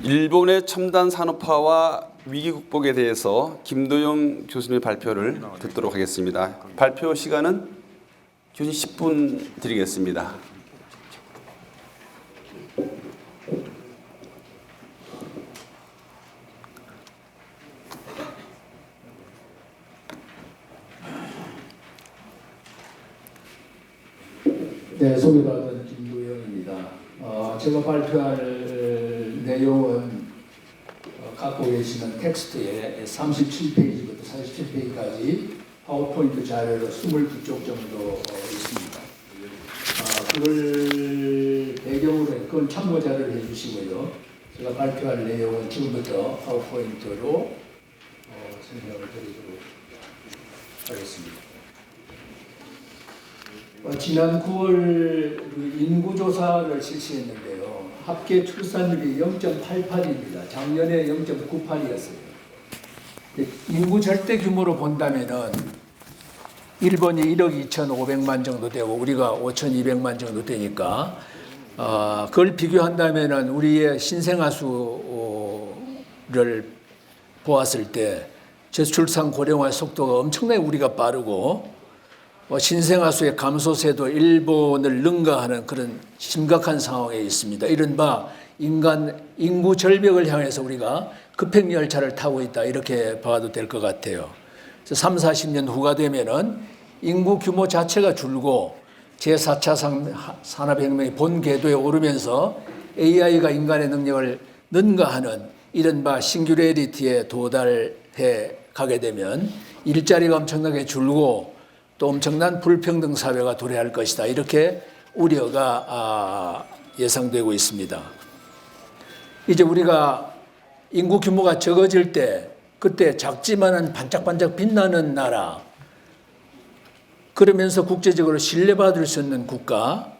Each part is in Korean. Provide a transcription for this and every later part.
일본의 첨단 산업화와 위기 극복에 대해서 김도영 교수님의 발표를 듣도록 하겠습니다. 발표 시간은 교수님 10분 드리겠습니다. 네, 소개받은 김도영입니다. 제가 발표할 내용은 갖고 계시는 텍스트에 37페이지부터 47페이지까지 파워포인트 자료로 22쪽 정도 있습니다. 그걸 배경으로 그건 참고 자료를 해주시고요. 제가 발표할 내용은 지금부터 파워포인트로 설명을 드리도록 하겠습니다. 지난 9월 인구조사를 실시했는데요. 합계 출산율이 0.88입니다. 작년에 0.98이었어요. 인구 절대 규모로 본다면은 일본이 1억 2,500만 정도 되고 우리가 5,200만 정도 되니까 그걸 비교한다면은 우리의 신생아수를 보았을 때 저출산 고령화 속도가 엄청나게 우리가 빠르고 신생아수의 감소세도 일본을 능가하는 그런 심각한 상황에 있습니다. 이른바 인구 절벽을 향해서 우리가 급행열차를 타고 있다 이렇게 봐도 될 것 같아요. 그래서 3, 40년 후가 되면은 인구 규모 자체가 줄고 제4차 산업혁명의 본 궤도에 오르면서 AI가 인간의 능력을 능가하는 이른바 싱귤레리티에 도달해 가게 되면 일자리가 엄청나게 줄고 또 엄청난 불평등 사회가 도래할 것이다. 이렇게 우려가 예상되고 있습니다. 이제 우리가 인구 규모가 적어질 때 그때 작지만은 반짝반짝 빛나는 나라 그러면서 국제적으로 신뢰받을 수 있는 국가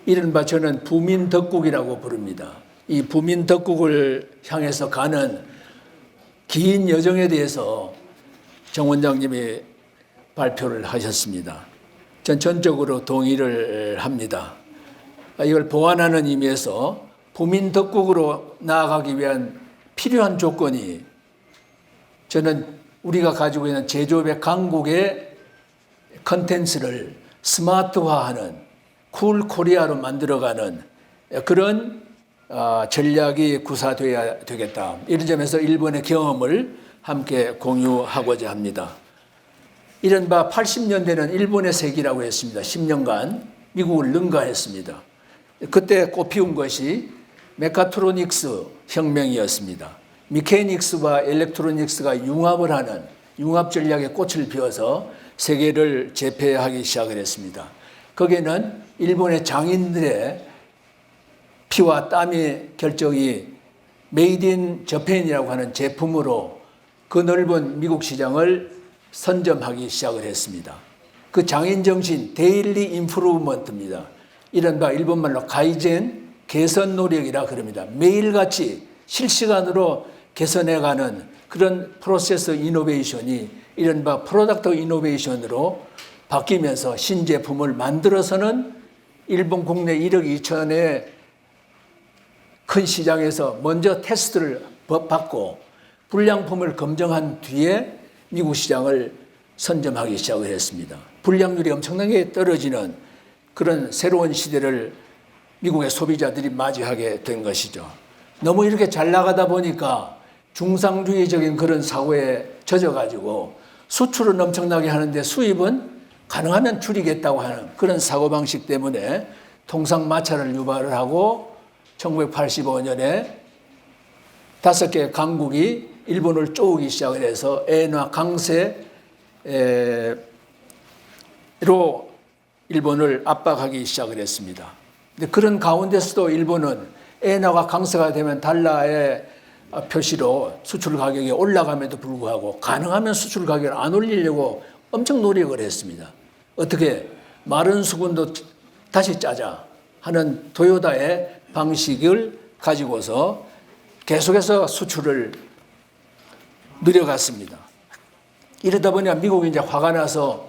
이른바 저는 부민덕국이라고 부릅니다. 이 부민덕국을 향해서 가는 긴 여정에 대해서 정 원장님이 발표를 하셨습니다. 전 전적으로 동의를 합니다. 이걸 보완하는 의미에서 부민덕국으로 나아가기 위한 필요한 조건이 저는 우리가 가지고 있는 제조업의 강국의 컨텐츠를 스마트화하는 쿨 코리아로 만들어가는 그런 전략이 구사되어야 되겠다. 이런 점에서 일본의 경험을 함께 공유하고자 합니다. 이른바 80년대는 일본의 세기라고 했습니다. 10년간 미국을 능가했습니다. 그때 꽃피운 것이 메카트로닉스 혁명이었습니다. 미케닉스와 일렉트로닉스가 융합을 하는 융합 전략의 꽃을 피워서 세계를 제패하기 시작을 했습니다. 거기에는 일본의 장인들의 피와 땀의 결정이 메이드 인 저펜이라고 하는 제품으로 그 넓은 미국 시장을 선점하기 시작을 했습니다. 그 장인 정신, 데일리 인프루먼트입니다. 이른바 일본말로 가이젠, 개선 노력이라 그럽니다. 매일같이 실시간으로 개선해가는 그런 프로세스 이노베이션이 이른바 프로덕트 이노베이션으로 바뀌면서 신제품을 만들어서는 일본 국내 1억 2천의 큰 시장에서 먼저 테스트를 받고 불량품을 검증한 뒤에 미국 시장을 선점하기 시작을 했습니다. 불량률이 엄청나게 떨어지는 그런 새로운 시대를 미국의 소비자들이 맞이하게 된 것이죠. 너무 이렇게 잘 나가다 보니까 중상주의적인 그런 사고에 젖어가지고 수출은 엄청나게 하는데 수입은 가능하면 줄이겠다고 하는 그런 사고방식 때문에 통상마차를 유발을 하고 1985년에 5개의 강국이 일본을 쪼우기 시작을 해서 엔화 강세로 일본을 압박하기 시작을 했습니다. 근데 그런 가운데서도 일본은 엔화가 강세가 되면 달러의 표시로 수출 가격이 올라감에도 불구하고 가능하면 수출 가격을 안 올리려고 엄청 노력을 했습니다. 어떻게 마른 수건도 다시 짜자 하는 토요다의 방식을 가지고서 계속해서 수출을 늘려갔습니다. 이러다 보니까 미국이 이제 화가 나서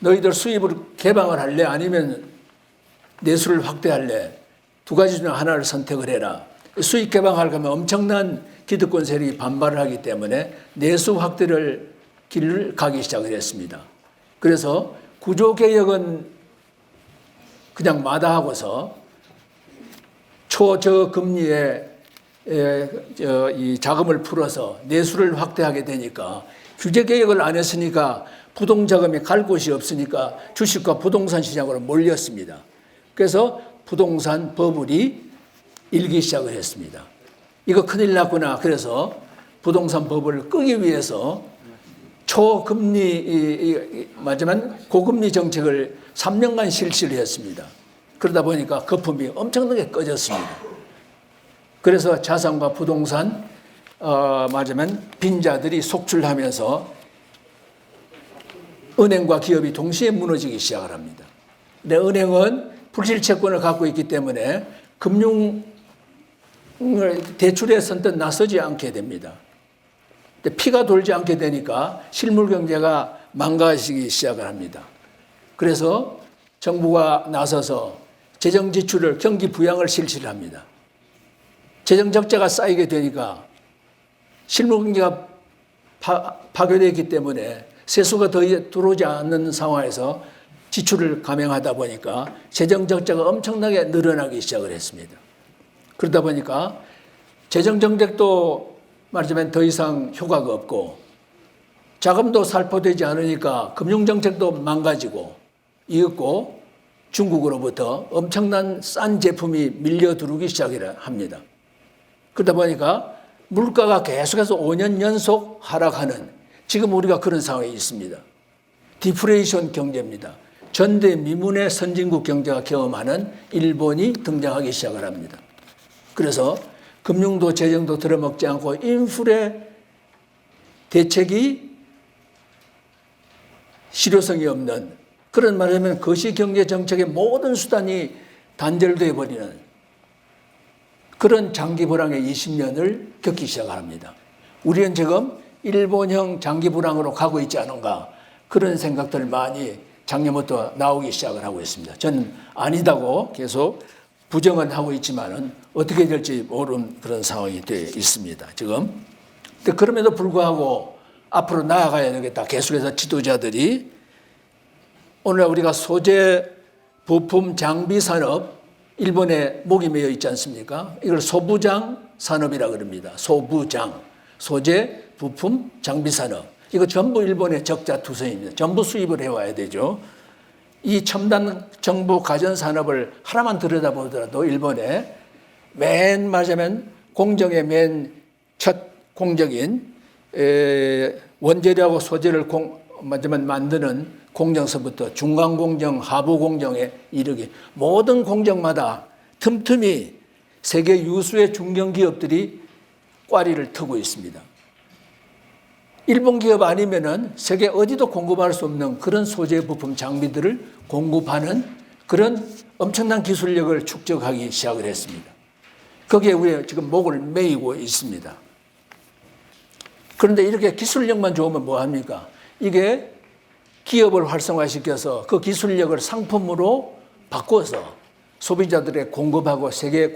너희들 수입을 개방을 할래? 아니면 내수를 확대할래? 두 가지 중 하나를 선택을 해라. 수익 개방하려고 하면 엄청난 기득권 세력이 반발을 하기 때문에 내수 확대를 길을 가기 시작을 했습니다. 그래서 구조개혁은 그냥 마다하고서 초저금리에 이 자금을 풀어서 내수를 확대하게 되니까 규제개혁을 안 했으니까 부동자금이 갈 곳이 없으니까 주식과 부동산 시장으로 몰렸습니다. 그래서 부동산 버블이 일기 시작을 했습니다. 이거 큰일 났구나. 그래서 부동산 버블을 끄기 위해서 초금리, 맞지만 고금리 정책을 3년간 실시를 했습니다. 그러다 보니까 거품이 엄청나게 꺼졌습니다. 그래서 자산과 부동산, 맞으면 빈자들이 속출하면서 은행과 기업이 동시에 무너지기 시작을 합니다. 근데 은행은 불실채권을 갖고 있기 때문에 금융 대출에 선뜻 나서지 않게 됩니다. 근데 피가 돌지 않게 되니까 실물 경제가 망가지기 시작을 합니다. 그래서 정부가 나서서 재정 지출을 경기 부양을 실시를 합니다. 재정 적자가 쌓이게 되니까 실물 경제가 파괴되기 때문에 세수가 더 들어오지 않는 상황에서 지출을 감행하다 보니까 재정 적자가 엄청나게 늘어나기 시작을 했습니다. 그러다 보니까 재정 정책도 말하자면 더 이상 효과가 없고 자금도 살포되지 않으니까 금융 정책도 망가지고 이었고 중국으로부터 엄청난 싼 제품이 밀려 들어오기 시작합니다. 그러다 보니까 물가가 계속해서 5년 연속 하락하는 지금 우리가 그런 상황에 있습니다. 디프레이션 경제입니다. 전대미문의 선진국 경제가 경험하는 일본이 등장하기 시작을 합니다. 그래서 금융도 재정도 들어먹지 않고 인플레 대책이 실효성이 없는 그런 말하면 거시경제 정책의 모든 수단이 단절되어 버리는 그런 장기 불황의 20년을 겪기 시작합니다. 우리는 지금 일본형 장기 불황으로 가고 있지 않은가 그런 생각들 많이 작년부터 나오기 시작을 하고 있습니다. 저는 아니다고 계속 부정은 하고 있지만은 어떻게 될지 모르는 그런 상황이 되어 있습니다. 지금. 근데 그럼에도 불구하고 앞으로 나아가야 되겠다. 계속해서 지도자들이 오늘 우리가 소재, 부품, 장비 산업 일본에 목이 메어 있지 않습니까? 이걸 소부장 산업이라고 그럽니다. 소부장, 소재, 부품, 장비 산업. 이거 전부 일본의 적자투성입니다. 전부 수입을 해와야 되죠. 이 첨단 정보 가전 산업을 하나만 들여다보더라도 일본에 맨 말하자면 공정의 맨 첫 공정인 원재료하고 소재를 만드는 공정서부터 중간 공정, 하부 공정에 이르기 모든 공정마다 틈틈이 세계 유수의 중견기업들이 꽈리를 트고 있습니다. 일본 기업 아니면은 세계 어디도 공급할 수 없는 그런 소재 부품 장비들을 공급하는 그런 엄청난 기술력을 축적하기 시작을 했습니다. 거기에 우리가 지금 목을 메이고 있습니다. 그런데 이렇게 기술력만 좋으면 뭐합니까? 이게 기업을 활성화시켜서 그 기술력을 상품으로 바꿔서 소비자들에게 공급하고 세계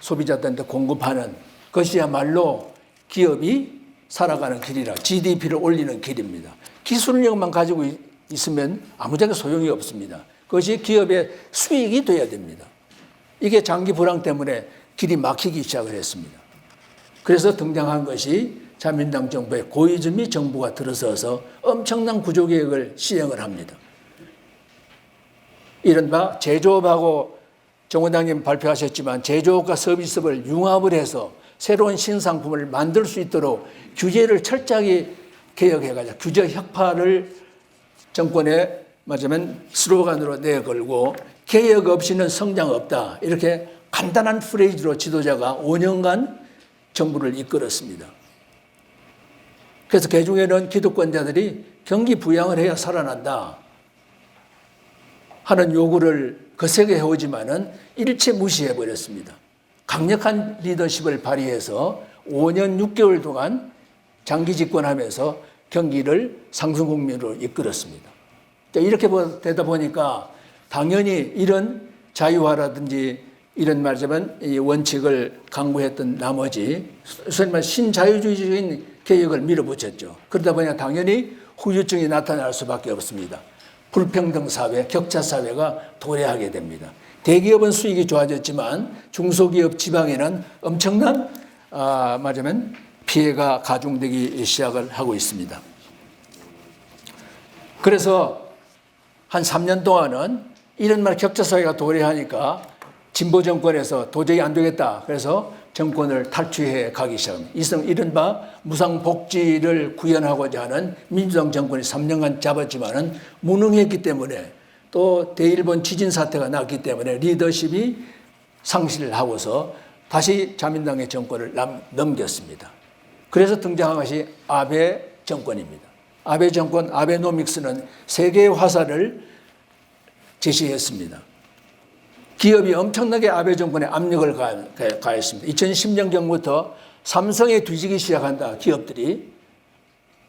소비자들한테 공급하는 것이야말로 기업이 살아가는 길이라 GDP를 올리는 길입니다. 기술력만 가지고 있으면 아무짝에 소용이 없습니다. 그것이 기업의 수익이 돼야 됩니다. 이게 장기 불황 때문에 길이 막히기 시작을 했습니다. 그래서 등장한 것이 자민당 정부의 고이즈미 정부가 들어서서 엄청난 구조개혁을 시행을 합니다. 이른바 제조업하고 정 원장님 발표하셨지만 제조업과 서비스업을 융합을 해서 새로운 신상품을 만들 수 있도록 규제를 철저하게 개혁해가지고 규제 혁파를 정권에 맞으면 스로건으로 내걸고 개혁 없이는 성장 없다. 이렇게 간단한 프레이즈로 지도자가 5년간 정부를 이끌었습니다. 그래서 개중에는 기득권자들이 경기 부양을 해야 살아난다 하는 요구를 거세게 해오지만은 일체 무시해버렸습니다. 강력한 리더십을 발휘해서 5년 6개월 동안 장기 집권하면서 경기를 상승 국면으로 이끌었습니다. 이렇게 되다 보니까 당연히 이런 자유화라든지 이런 말하자면 이 원칙을 강구했던 나머지 소위 말 신자유주의적인 개혁을 밀어붙였죠. 그러다 보니 당연히 후유증이 나타날 수밖에 없습니다. 불평등 사회, 격차 사회가 도래하게 됩니다. 대기업은 수익이 좋아졌지만 중소기업 지방에는 엄청난 말하자면 피해가 가중되기 시작을 하고 있습니다. 그래서 한 3년 동안은 이런 말 격차 사회가 도래하니까 진보 정권에서 도저히 안 되겠다. 그래서 정권을 탈취해 가기 시작합니다. 이른바 무상복지를 구현하고자 하는 민주당 정권이 3년간 잡았지만은 무능했기 때문에 또 대일본 지진 사태가 났기 때문에 리더십이 상실을 하고서 다시 자민당의 정권을 넘겼습니다. 그래서 등장한 것이 아베 정권입니다. 아베 정권, 아베노믹스는 세계의 화살을 제시했습니다. 기업이 엄청나게 아베 정권에 압력을 가했습니다. 2010년경부터 삼성에 뒤지기 시작한다. 기업들이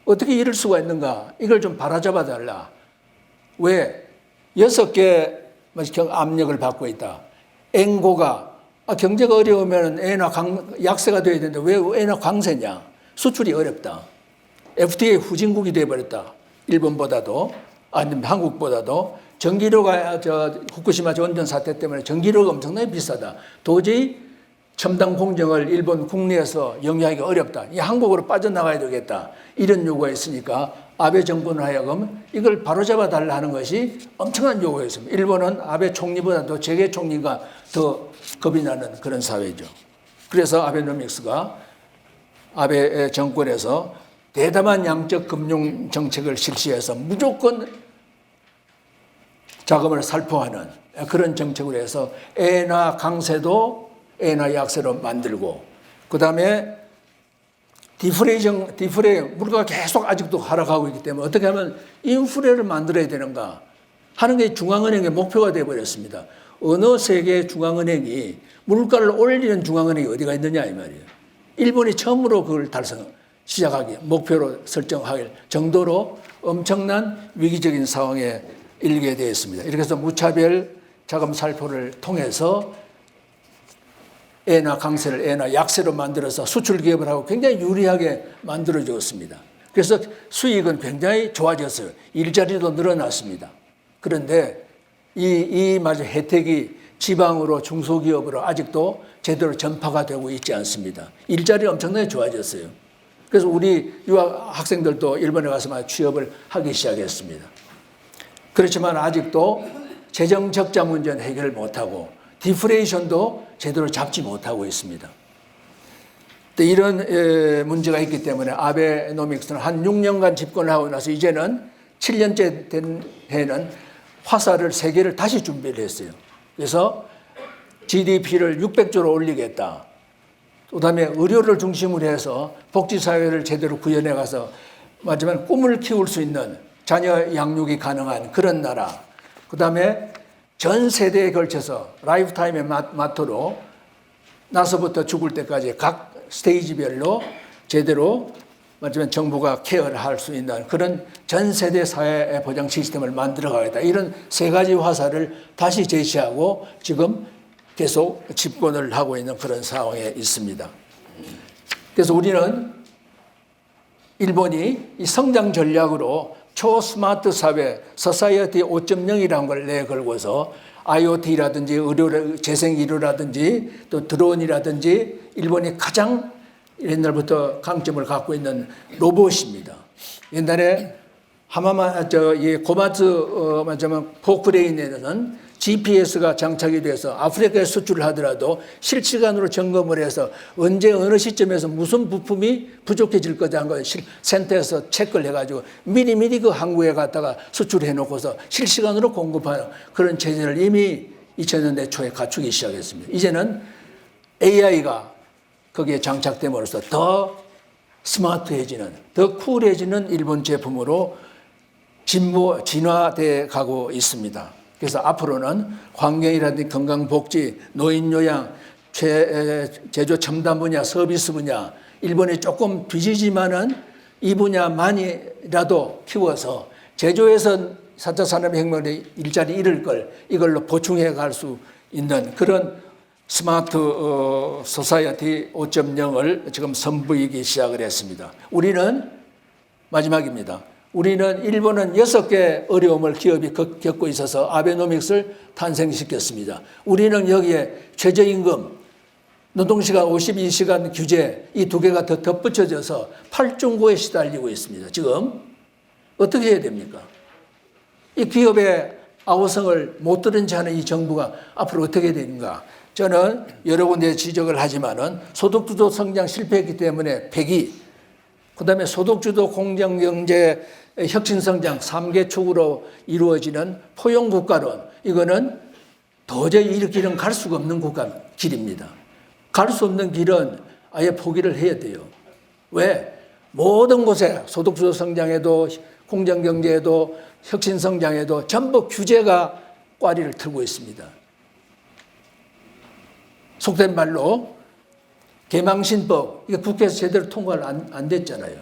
어떻게 이럴 수가 있는가? 이걸 좀 바로잡아 달라. 왜? 6개 압력을 받고 있다. 앵고가 경제가 어려우면 약세가 돼야 되는데 왜 엔화 강세냐? 수출이 어렵다. FTA 후진국이 돼버렸다. 일본보다도 아니면 한국보다도 전기료가 후쿠시마 원전 사태 때문에 전기료가 엄청나게 비싸다. 도저히 첨단 공정을 일본 국내에서 영위하기가 어렵다. 이 한국으로 빠져나가야 되겠다. 이런 요구가 있으니까 아베 정권을 하여금 이걸 바로잡아 달라 하는 것이 엄청난 요구였습니다. 일본은 아베 총리보다도 재계 총리가 더 겁이 나는 그런 사회죠. 그래서 아베노믹스가 아베 정권에서 대담한 양적 금융 정책을 실시해서 무조건 자금을 살포하는 그런 정책으로 해서 엔화 강세도 엔화 약세로 만들고 그다음에 디플레 물가가 계속 아직도 하락하고 있기 때문에 어떻게 하면 인플레를 만들어야 되는가 하는 게 중앙은행의 목표가 되어버렸습니다. 어느 세계 중앙은행이 물가를 올리는 중앙은행이 어디가 있느냐 이 말이에요. 일본이 처음으로 그걸 시작하기 목표로 설정할 정도로 엄청난 위기적인 상황에 일게 되었습니다. 이렇게 해서 무차별 자금 살포를 통해서 엔화 강세를 엔화 약세로 만들어서 수출 기업을 하고 굉장히 유리하게 만들어 주었습니다. 그래서 수익은 굉장히 좋아졌어요. 일자리도 늘어났습니다. 그런데 이 혜택이 지방으로 중소기업으로 아직도 제대로 전파가 되고 있지 않습니다. 일자리 엄청나게 좋아졌어요. 그래서 우리 유학 학생들도 일본에 가서 취업을 하기 시작했습니다. 그렇지만 아직도 재정 적자 문제는 해결을 못하고 디플레이션도 제대로 잡지 못하고 있습니다. 이런 문제가 있기 때문에 아베노믹스는 한 6년간 집권을 하고 나서 이제는 7년째 된 해는 화살을 3개를 다시 준비를 했어요. 그래서 GDP를 600조로 올리겠다. 그다음에 의료를 중심으로 해서 복지사회를 제대로 구현해 가서 마지막 꿈을 키울 수 있는 자녀 양육이 가능한 그런 나라. 그다음에 전 세대에 걸쳐서 라이프타임의 마토로 나서부터 죽을 때까지 각 스테이지별로 제대로 마지막 정부가 케어를 할 수 있는 그런 전 세대 사회 보장 시스템을 만들어 가겠다. 이런 3가지 화살을 다시 제시하고 지금 계속 집권을 하고 있는 그런 상황에 있습니다. 그래서 우리는 일본이 이 성장 전략으로 초스마트 사회, 서사이어티 5.0이라는 걸 내걸고서 IoT라든지 재생의료라든지 또 드론이라든지 일본이 가장 옛날부터 강점을 갖고 있는 로봇입니다. 옛날에 고마츠 포크레인에는 GPS가 장착이 돼서 아프리카에 수출을 하더라도 실시간으로 점검을 해서 언제 어느 시점에서 무슨 부품이 부족해질 거다는 걸 센터에서 체크를 해가지고 미리미리 그 항구에 갖다가 수출해 놓고서 실시간으로 공급하는 그런 체제를 이미 2000년대 초에 갖추기 시작했습니다. 이제는 AI가 거기에 장착됨으로써 더 스마트해지는, 더 쿨해지는 일본 제품으로 진화돼 가고 있습니다. 그래서 앞으로는 환경이라든지 건강복지, 노인요양, 제조 첨단 분야, 서비스 분야, 일본이 조금 뒤지지만은 이 분야만이라도 키워서 제조에서 4차 산업혁명의 일자리 잃을 걸 이걸로 보충해 갈 수 있는 그런 스마트 소사이어티 5.0을 지금 선보이기 시작을 했습니다. 우리는 마지막입니다. 우리는 일본은 6개 어려움을 기업이 겪고 있어서 아베노믹스를 탄생시켰습니다. 우리는 여기에 최저임금, 노동시간 52시간 규제 이 두 개가 더 덧붙여져서 8중고에 시달리고 있습니다. 지금 어떻게 해야 됩니까? 이 기업의 아우성을 못 들은 채 하는 이 정부가 앞으로 어떻게 해야 되는가? 저는 여러 군데 지적을 하지만은 소득주도 성장 실패했기 때문에 폐기, 그다음에 소득주도 공정경제 혁신성장 3개 축으로 이루어지는 포용국가론, 이거는 도저히 이 길은 갈 수가 없는 길입니다. 갈 수 없는 길은 아예 포기를 해야 돼요. 왜? 모든 곳에 소득주도 성장에도 공정경제에도 혁신성장에도 전부 규제가 꽈리를 틀고 있습니다. 속된 말로 개망신법, 이게 국회에서 제대로 통과를 안 됐잖아요.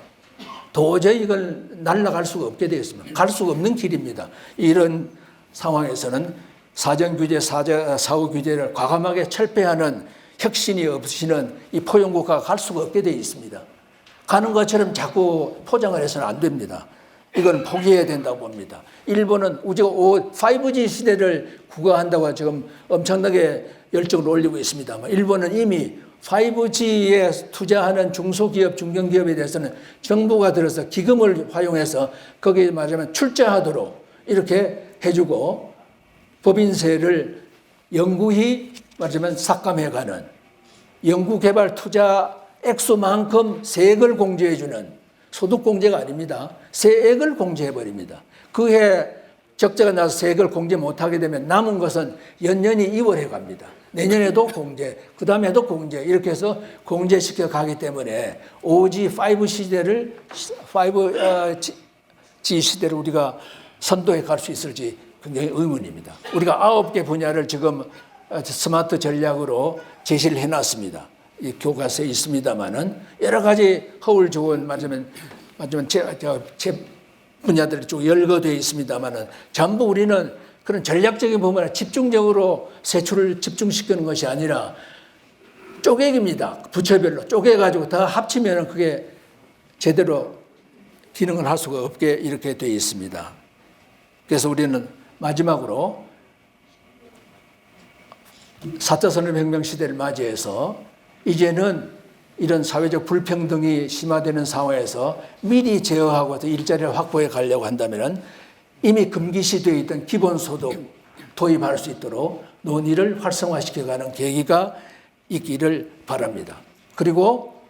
도저히 이걸 날아갈 수가 없게 되었습니다. 갈 수가 없는 길입니다. 이런 상황에서는 사전규제, 사후규제를 과감하게 철폐하는 혁신이 없이는 이 포용국가가 갈 수가 없게 되어 있습니다. 가는 것처럼 자꾸 포장을 해서는 안 됩니다. 이건 포기해야 된다고 봅니다. 일본은 우리가 5G 시대를 구가한다고 지금 엄청나게 열정을 올리고 있습니다만, 일본은 이미 5G에 투자하는 중소기업, 중견기업에 대해서는 정부가 들어서 기금을 활용해서 거기에 말하자면 출자하도록 이렇게 해주고, 법인세를 영구히 말하자면 삭감해가는, 연구개발 투자 액수만큼 세액을 공제해주는, 소득공제가 아닙니다. 세액을 공제해버립니다. 그해 적자가 나서 세액을 공제 못하게 되면 남은 것은 연년이 이월해 갑니다. 내년에도 공제, 그 다음에도 공제, 이렇게 해서 공제시켜 가기 때문에 5G, 5 시대를, 5G 시대를 우리가 선도해 갈 수 있을지 굉장히 의문입니다. 우리가 9개 분야를 지금 스마트 전략으로 제시를 해놨습니다. 이 교과서에 있습니다만은 여러 가지 허울 좋은 말하자면 제 분야들이 쭉 열거되어 있습니다만은 전부 우리는 그런 전략적인 부분에 집중적으로 세출을 집중시키는 것이 아니라 쪼개기입니다. 부처별로 쪼개가지고 다 합치면 그게 제대로 기능을 할 수가 없게 이렇게 되어 있습니다. 그래서 우리는 마지막으로 4차 산업혁명 시대를 맞이해서 이제는 이런 사회적 불평등이 심화되는 상황에서 미리 제어하고 일자리를 확보해 가려고 한다면 이미 금기시되어 있던 기본소득 도입할 수 있도록 논의를 활성화시켜가는 계기가 있기를 바랍니다. 그리고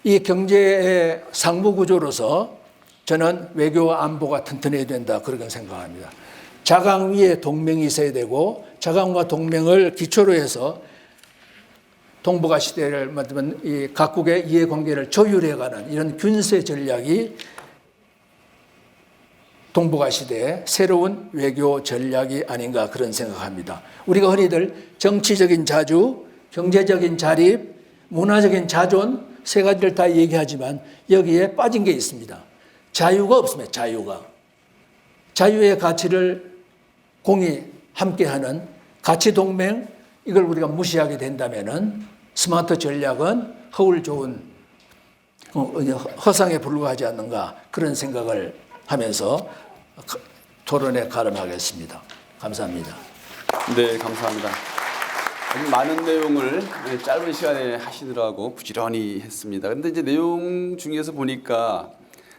이 경제의 상부구조로서 저는 외교와 안보가 튼튼해야 된다, 그렇게 생각합니다. 자강 위에 동맹이 있어야 되고, 자강과 동맹을 기초로 해서 동북아 시대를 말하면 이 각국의 이해관계를 조율해가는 이런 군세 전략이 동북아 시대의 새로운 외교 전략이 아닌가, 그런 생각합니다. 우리가 흔히들 정치적인 자주, 경제적인 자립, 문화적인 자존 세 가지를 다 얘기하지만 여기에 빠진 게 있습니다. 자유가 없습니다. 자유의 가치를 공히 함께하는 가치 동맹, 이걸 우리가 무시하게 된다면은 스마트 전략은 허울 좋은 허상에 불과하지 않는가, 그런 생각을 하면서 토론에 가름하겠습니다. 감사합니다. 네, 감사합니다. 아주 많은 내용을 짧은 시간에 하시느라고 부지런히 했습니다. 근데 이제 내용 중에서 보니까